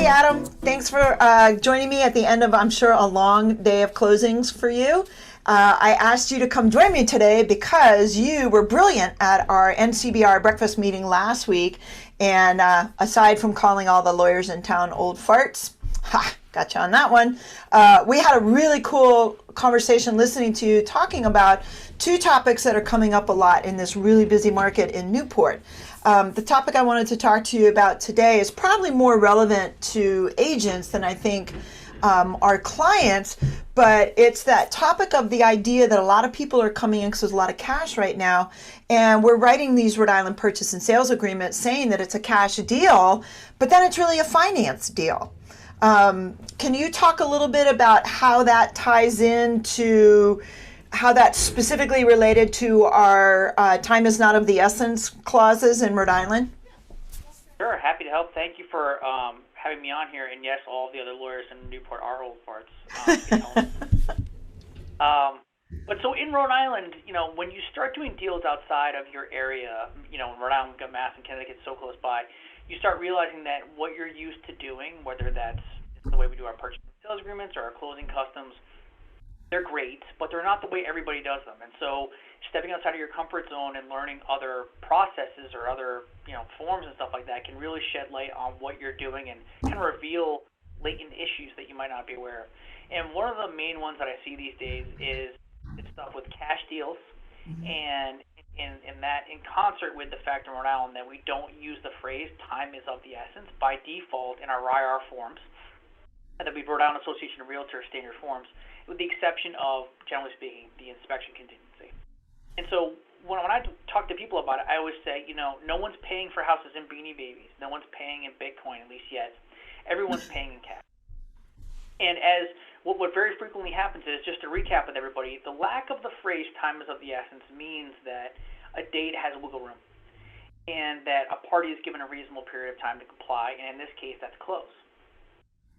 Adam. Thanks for joining me at the end of, I'm sure, a long day of closings for you. I asked you to come join me today because you were brilliant at our NCBR breakfast meeting last week. And aside from calling all the lawyers in town old farts, gotcha on that one, we had a really cool conversation listening to you talking about two topics that are coming up a lot in this really busy market in Newport. The topic I wanted to talk to you about today is probably more relevant to agents than I think our clients, but it's that topic of the idea that a lot of people are coming in because there's a lot of cash right now, and we're writing these Rhode Island purchase and sales agreements saying that it's a cash deal, but then it's really a finance deal. Can you talk a little bit about how that ties into how that's specifically related to our time is not of the essence clauses in Rhode Island? Sure, happy to help. Thank you for having me on here. And yes, all the other lawyers in Newport are old farts. But so in Rhode Island, when you start doing deals outside of your area, Rhode Island, we've got Mass and Connecticut so close by, you start realizing that what you're used to doing, whether that's the way we do our purchase and sales agreements or our closing customs, they're great, but they're not the way everybody does them. And so stepping outside of your comfort zone and learning other processes or other, forms and stuff like that can really shed light on what you're doing and kind of reveal latent issues that you might not be aware of. And one of the main ones that I see these days is stuff with cash deals, and in that, in concert with the fact in Rhode Island that we don't use the phrase time is of the essence by default in our RIR forms, and that we Rhode Island Association of Realtor standard forms, with the exception of, generally speaking, the inspection contingency. And so when I talk to people about it, I always say, no one's paying for houses in Beanie Babies. No one's paying in Bitcoin, at least yet. Everyone's paying in cash. And as what very frequently happens is, just to recap with everybody, the lack of the phrase time is of the essence means that a date has wiggle room and that a party is given a reasonable period of time to comply, and in this case, that's close.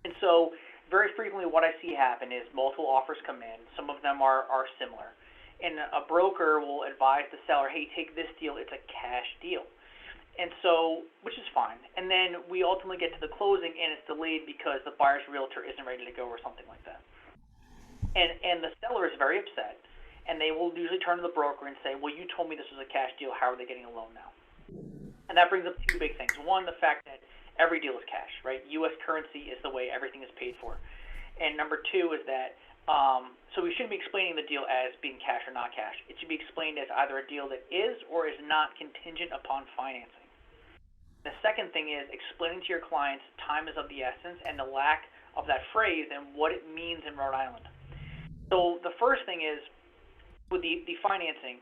And so very frequently what I see happen is multiple offers come in. Some of them are similar. And a broker will advise the seller, hey, take this deal. It's a cash deal. And so, which is fine. And then we ultimately get to the closing, and it's delayed because the buyer's realtor isn't ready to go or something like that. And the seller is very upset, and they will usually turn to the broker and say, well, you told me this was a cash deal. How are they getting a loan now? And that brings up two big things. One, the fact that every deal is cash, right? U.S. currency is the way everything is paid for. And number two is that, so we shouldn't be explaining the deal as being cash or not cash. It should be explained as either a deal that is or is not contingent upon financing. The second thing is explaining to your clients time is of the essence and the lack of that phrase and what it means in Rhode Island. So the first thing is with the financing,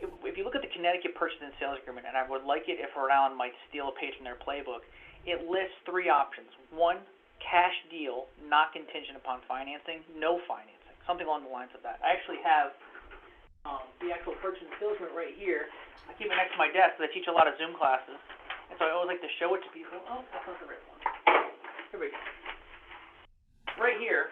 if you look at the Connecticut Purchase and Sales Agreement, and I would like it if Rhode Island might steal a page from their playbook, it lists three options. One, cash deal, not contingent upon financing, no financing, something along the lines of that. I actually have the actual purchase and sales agreement right here. I keep it next to my desk because I teach a lot of Zoom classes, and so I always like to show it to people. Oh, that's not the right one. Here we go. Right here,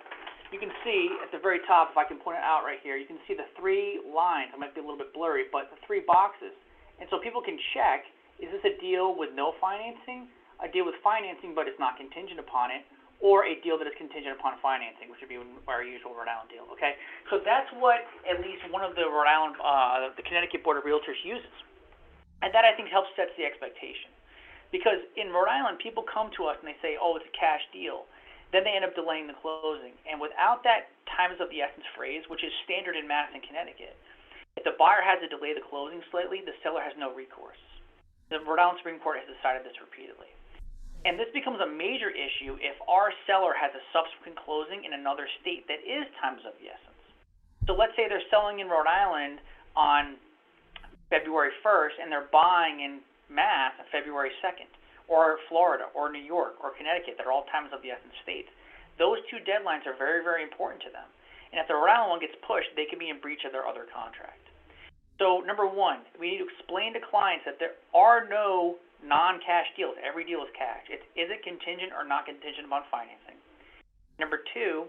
you can see at the very top, if I can point it out right here, you can see the three lines. It might be a little bit blurry, but the three boxes. And so people can check, is this a deal with no financing, a deal with financing but it's not contingent upon it, or a deal that is contingent upon financing, which would be our usual Rhode Island deal, okay? So that's what at least one of the Rhode Island, the Connecticut Board of Realtors uses. And that, I think, helps set the expectation. Because in Rhode Island, people come to us and they say, oh, it's a cash deal. Then they end up delaying the closing. And without that time is of the essence phrase, which is standard in Mass and Connecticut, if the buyer has to delay the closing slightly, the seller has no recourse. The Rhode Island Supreme Court has decided this repeatedly. And this becomes a major issue if our seller has a subsequent closing in another state that is times of the essence. So let's say they're selling in Rhode Island on February 1st and they're buying in Mass on February 2nd, or Florida, or New York, or Connecticut. They're all times of the essence states. Those two deadlines are very, very important to them. And if the Rhode Island one gets pushed, they could be in breach of their other contract. So number one, we need to explain to clients that there are no non-cash deals. Every deal is cash. Is it contingent or not contingent upon financing? Number two,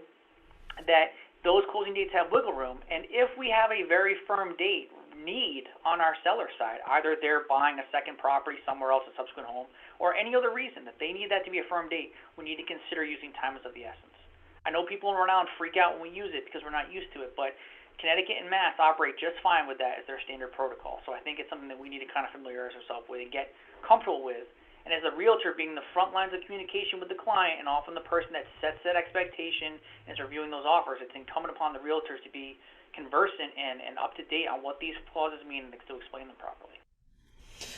that those closing dates have wiggle room, and if we have a very firm date, need on our seller side. Either they're buying a second property somewhere else, a subsequent home, or any other reason that they need that to be a firm date, we need to consider using time is of the essence. I know people in Rhode Island freak out when we use it because we're not used to it, but Connecticut and Mass operate just fine with that as their standard protocol. So I think it's something that we need to kind of familiarize ourselves with and get comfortable with. And as a realtor, being the front lines of communication with the client and often the person that sets that expectation and is reviewing those offers, it's incumbent upon the realtors to be conversant and up to date on what these clauses mean and to explain them properly.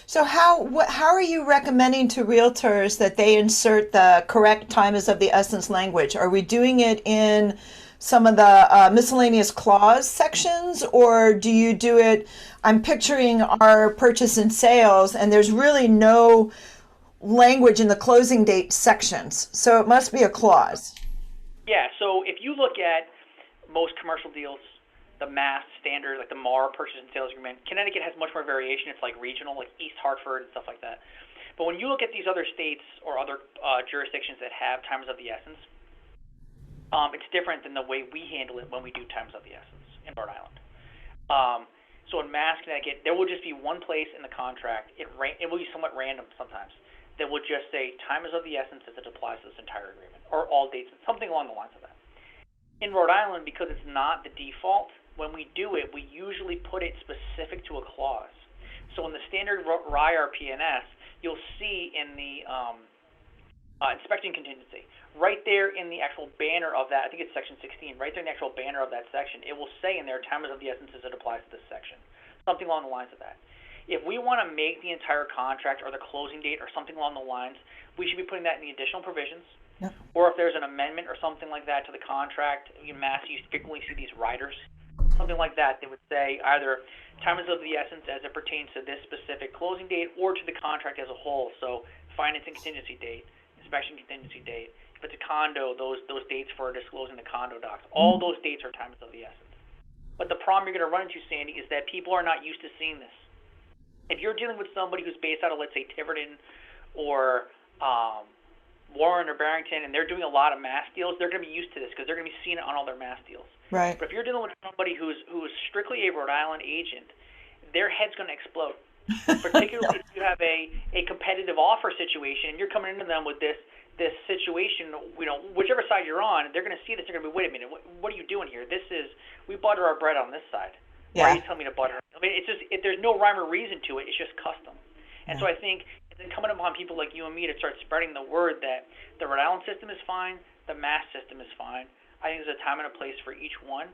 So how are you recommending to realtors that they insert the correct time is of the essence language? Are we doing it in some of the miscellaneous clause sections, or do you do it? I'm picturing our purchase and sales, and there's really no language in the closing date sections, so it must be a clause. Yeah, so if you look at most commercial deals, the Mass standard, like the MAR purchase and sales agreement, Connecticut has much more variation. It's like regional, like East Hartford and stuff like that. But when you look at these other states or other jurisdictions that have times of the essence, it's different than the way we handle it when we do times of the essence in Rhode Island. So in Mass, Connecticut, there will just be one place in the contract. It will be somewhat random sometimes. That will just say time is of the essence as it applies to this entire agreement, or all dates, something along the lines of that. In Rhode Island, because it's not the default, when we do it, we usually put it specific to a clause. So in the standard RIAR PNS, you'll see in the inspection contingency, right there in the actual banner of that, I think it's section 16, right there in the actual banner of that section, it will say in there, time is of the essence as it applies to this section. Something along the lines of that. If we want to make the entire contract or the closing date or something along the lines, we should be putting that in the additional provisions. Yep. Or if there's an amendment or something like that to the contract, in Mass, you frequently see these riders, something like that. They would say either time is of the essence as it pertains to this specific closing date or to the contract as a whole. So financing contingency date, inspection contingency date. If it's a condo, those dates for disclosing the condo docs. All those dates are times of the essence. But the problem you're going to run into, Sandy, is that people are not used to seeing this. If you're dealing with somebody who's based out of, let's say, Tiverton or Warren or Barrington, and they're doing a lot of Mass deals, they're going to be used to this because they're going to be seeing it on all their Mass deals. Right. But if you're dealing with somebody who's strictly a Rhode Island agent, their head's going to explode. Particularly if you have a competitive offer situation, and you're coming into them with this situation, whichever side you're on, they're going to see this. They're going to be, wait a minute, what are you doing here? We butter our bread on this side. Yeah. Why are you telling me to butter? I mean, it's just there's no rhyme or reason to it. It's just custom. And so I think it's incumbent upon people like you and me to start spreading the word that the Rhode Island system is fine, the Mass system is fine. I think there's a time and a place for each one.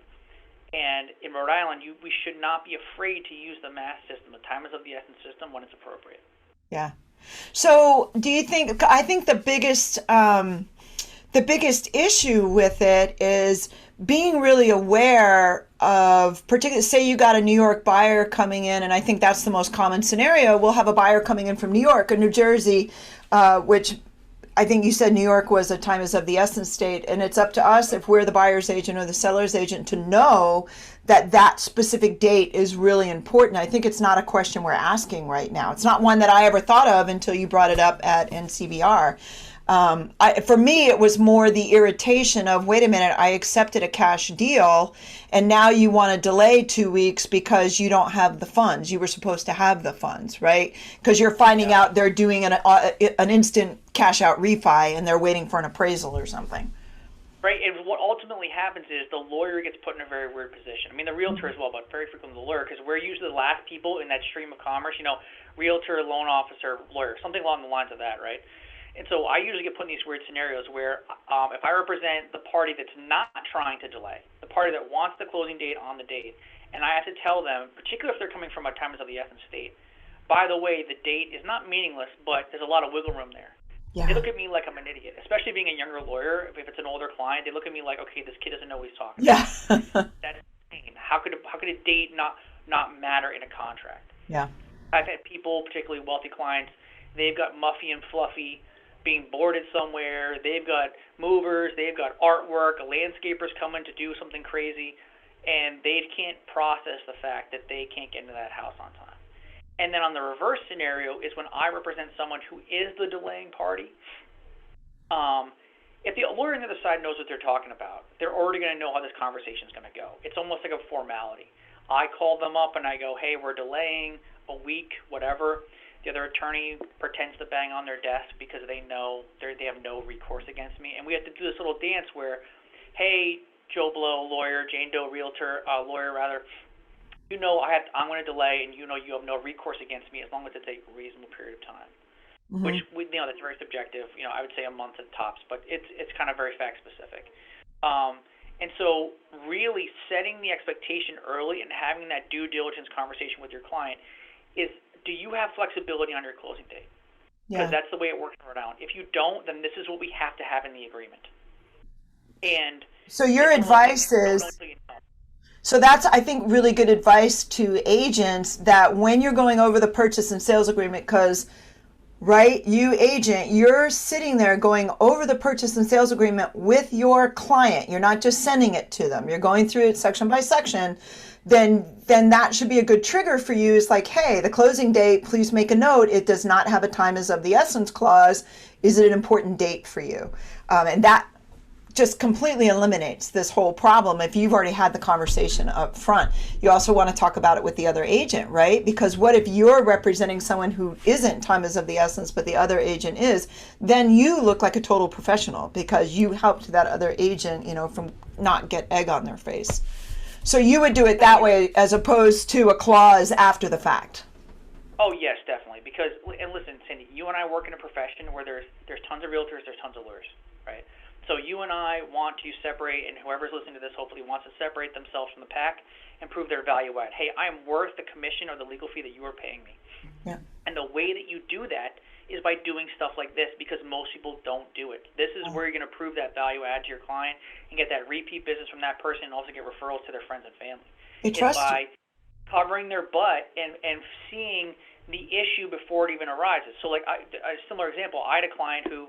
And in Rhode Island, we should not be afraid to use the Mass system, the time is of the essence system, when it's appropriate. Yeah. So do you think, I think the biggest issue with it is being really aware of, particularly, say you got a New York buyer coming in, and I think that's the most common scenario. We'll have a buyer coming in from New York or New Jersey, which I think you said New York was a time is of the essence state, and it's up to us, if we're the buyer's agent or the seller's agent, to know that that specific date is really important. I think it's not a question we're asking right now. It's not one that I ever thought of until you brought it up at NCBR. For me, it was more the irritation of, wait a minute, I accepted a cash deal, and now you want to delay 2 weeks because you don't have the funds. You were supposed to have the funds, right? Because you're finding out they're doing an instant cash out refi, and they're waiting for an appraisal or something. Right, and what ultimately happens is the lawyer gets put in a very weird position. I mean, the realtor as well, but very frequently the lawyer, because we're usually the last people in that stream of commerce, realtor, loan officer, lawyer, something along the lines of that, right? And so I usually get put in these weird scenarios where if I represent the party that's not trying to delay, the party that wants the closing date on the date, and I have to tell them, particularly if they're coming from a time is of the essence state, by the way, the date is not meaningless, but there's a lot of wiggle room there. Yeah. They look at me like I'm an idiot, especially being a younger lawyer. If it's an older client, they look at me like, okay, this kid doesn't know what he's talking about. That's insane. How could a date not matter in a contract? Yeah. I've had people, particularly wealthy clients, they've got Muffy and Fluffy being boarded somewhere. They've got movers. They've got artwork. A landscaper's coming to do something crazy, and they can't process the fact that they can't get into that house on time. And then on the reverse scenario is when I represent someone who is the delaying party. If the lawyer on the other side knows what they're talking about, they're already going to know how this conversation is going to go. It's almost like a formality. I call them up and I go, hey, we're delaying a week, whatever. The other attorney pretends to bang on their desk because they know they have no recourse against me. And we have to do this little dance where, hey, Joe Blow, lawyer, Jane Doe, realtor, lawyer rather, I'm going to delay, and you have no recourse against me as long as it's a reasonable period of time. Which that's very subjective. I would say a month at tops, but it's kind of very fact specific. And so, really setting the expectation early and having that due diligence conversation with your client is: do you have flexibility on your closing date? Because that's the way it works in Rhode Island. If you don't, then this is what we have to have in the agreement. And so your advice is. So that's, I think, really good advice to agents, that when you're going over the purchase and sales agreement, because, right, you agent, you're sitting there going over the purchase and sales agreement with your client. You're not just sending it to them. You're going through it section by section. Then that should be a good trigger for you. It's like, hey, the closing date, please make a note. It does not have a time is of the essence clause. Is it an important date for you? And that just completely eliminates this whole problem if you've already had the conversation up front. You also want to talk about it with the other agent, right? Because what if you're representing someone who isn't time is of the essence, but the other agent is? Then you look like a total professional because you helped that other agent, from not get egg on their face. So you would do it that way as opposed to a clause after the fact. Oh, yes, definitely. Because, and listen, Cindy, you and I work in a profession where there's tons of realtors, there's tons of lawyers, right? So you and I want to separate, and whoever's listening to this hopefully wants to separate themselves from the pack and prove their value add. Hey, I am worth the commission or the legal fee that you are paying me. Yeah. And the way that you do that is by doing stuff like this, because most people don't do it. This is where you're going to prove that value add to your client and get that repeat business from that person, and also get referrals to their friends and family. They trust by covering their butt and seeing the issue before it even arises. So, like a similar example, I had a client who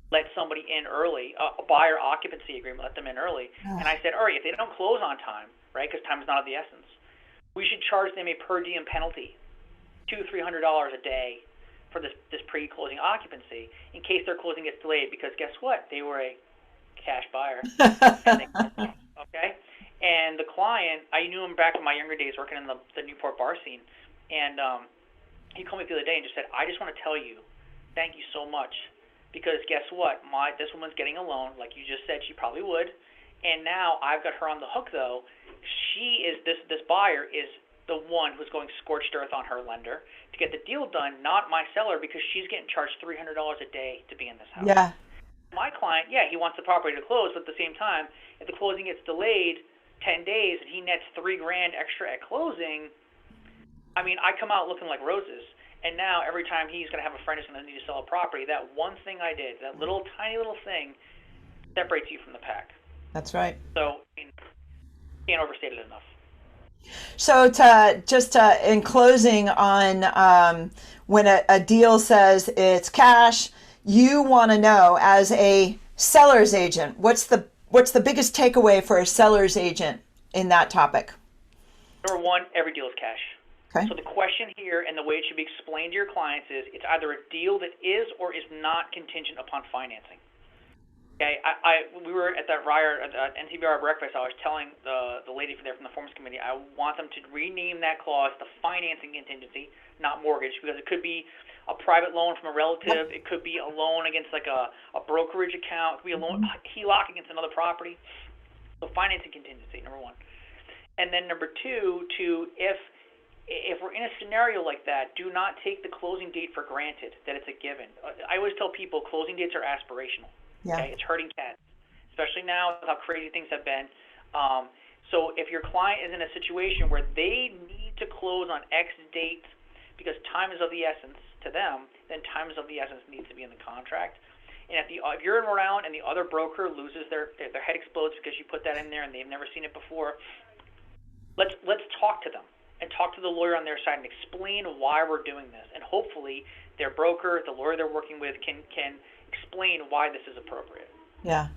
let somebody in early, a buyer occupancy agreement, let them in early. And I said, all right, if they don't close on time, right, because time is not of the essence, we should charge them a per diem penalty, $200-300 a day for this pre-closing occupancy in case their closing gets delayed, because guess what? They were a cash buyer. Okay? And the client, I knew him back in my younger days working in the Newport bar scene, and he called me the other day and just said, I just want to tell you, thank you so much. Because guess what? This woman's getting a loan, like you just said she probably would, and now I've got her on the hook though. She is this buyer is the one who's going scorched earth on her lender to get the deal done, not my seller, because she's getting charged $300 a day to be in this house. Yeah. My client, he wants the property to close, but at the same time, if the closing gets delayed 10 days and he nets $3,000 extra at closing, I mean, I come out looking like roses. And now every time he's going to have a friend who's going to need to sell a property, that one thing I did, that tiny little thing, separates you from the pack. That's right. So, can't overstate it enough. So in closing on when a deal says it's cash, you want to know as a seller's agent, what's the biggest takeaway for a seller's agent in that topic? Number one, every deal is cash. Okay. So the question here and the way it should be explained to your clients is it's either a deal that is or is not contingent upon financing. Okay, we were at that NCBR breakfast. I was telling the lady there from the Forms Committee, I want them to rename that clause to financing contingency, not mortgage, because it could be a private loan from a relative. It could be a loan against like a brokerage account. It could be a loan HELOC against another property. So financing contingency, number one. And then number two, if we're in a scenario like that, do not take the closing date for granted, that it's a given. I always tell people closing dates are aspirational. Yeah. Okay? It's hurting cats, especially now with how crazy things have been. So if your client is in a situation where they need to close on X date because time is of the essence to them, then time is of the essence needs to be in the contract. And if you're in Rhode Island and the other broker loses their head explodes because you put that in there and they've never seen it before, let's talk to them. And talk to the lawyer on their side and explain why we're doing this. And hopefully their broker, the lawyer they're working with, can explain why this is appropriate. Yeah.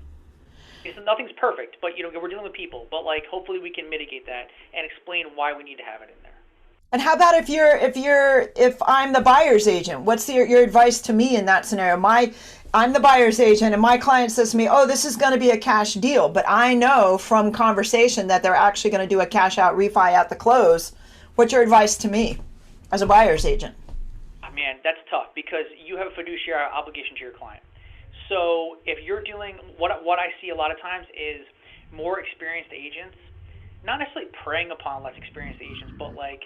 Because nothing's perfect, but we're dealing with people. But hopefully we can mitigate that and explain why we need to have it in there. And how about if I'm the buyer's agent? What's your advice to me in that scenario? I'm the buyer's agent and my client says to me, "Oh, this is going to be a cash deal," but I know from conversation that they're actually going to do a cash out refi at the close. What's your advice to me as a buyer's agent? Man, that's tough because you have a fiduciary obligation to your client. So if you're dealing, what I see a lot of times is more experienced agents, not necessarily preying upon less experienced agents, but like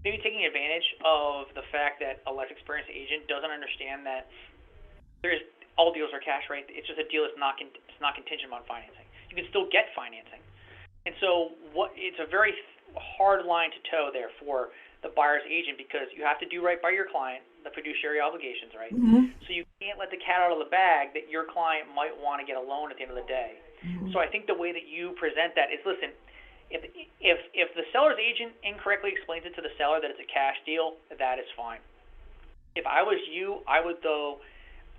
maybe taking advantage of the fact that a less experienced agent doesn't understand that there's all deals are cash, right? It's just a deal that's it's not contingent on financing. You can still get financing, and so it's a very hard line to toe there for the buyer's agent because you have to do right by your client, the fiduciary obligations, right? Mm-hmm. So you can't let the cat out of the bag that your client might want to get a loan at the end of the day. Mm-hmm. So I think the way that you present that is, listen, if the seller's agent incorrectly explains it to the seller that it's a cash deal, that is fine. If I was you, I would go,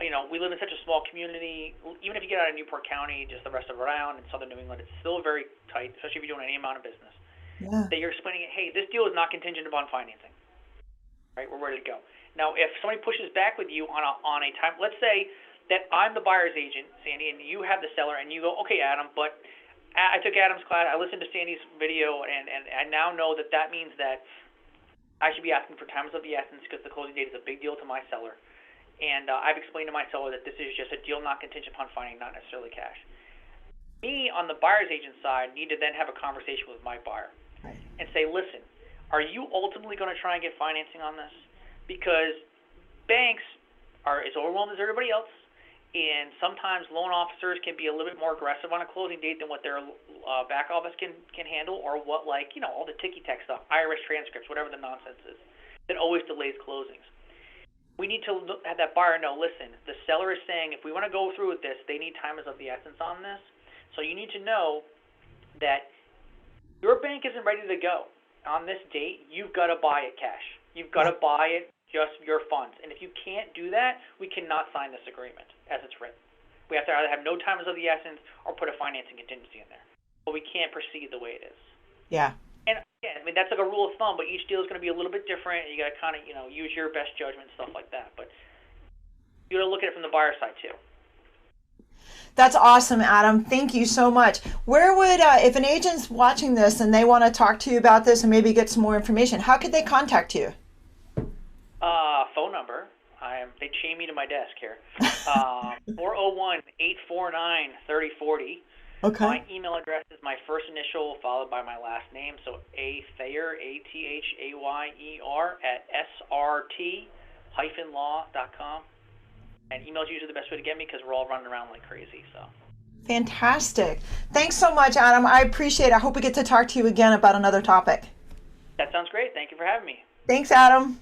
we live in such a small community. Even if you get out of Newport County, just the rest of around in southern New England, it's still very tight, especially if you're doing any amount of business. Yeah. That you're explaining it, hey, this deal is not contingent upon financing, right? We're ready to go. Now, if somebody pushes back with you on a time, let's say that I'm the buyer's agent, Sandi, and you have the seller, and you go, okay, Adam, but I took Adam's class, I listened to Sandi's video, and I now know that means that I should be asking for times of the essence because the closing date is a big deal to my seller. And I've explained to my seller that this is just a deal not contingent upon financing, not necessarily cash. Me, on the buyer's agent side, need to then have a conversation with my buyer and say, listen, are you ultimately going to try and get financing on this? Because banks are as overwhelmed as everybody else, and sometimes loan officers can be a little bit more aggressive on a closing date than what their back office can handle, or what, all the ticky-tack stuff, IRS transcripts, whatever the nonsense is, that always delays closings. We need to have that buyer know, listen, the seller is saying if we want to go through with this, they need time is of the essence on this. So you need to know that your bank isn't ready to go. On this date, you've got to buy it cash. You've got to buy it just your funds. And if you can't do that, we cannot sign this agreement as it's written. We have to either have no time is of the essence or put a financing contingency in there. But we can't proceed the way it is. Yeah. And again, that's like a rule of thumb, but each deal is going to be a little bit different. And you got to kind of, use your best judgment, stuff like that. But you got to look at it from the buyer side too. That's awesome, Adam. Thank you so much. Where would, if an agent's watching this and they want to talk to you about this and maybe get some more information, how could they contact you? Phone number. They chain me to my desk here. 401-849-3040. Okay. My email address is my first initial followed by my last name, so athayer, ATHAYER, at srt-law.com. And email is usually the best way to get me because we're all running around like crazy. So. Fantastic. Thanks so much, Adam. I appreciate it. I hope we get to talk to you again about another topic. That sounds great. Thank you for having me. Thanks, Adam.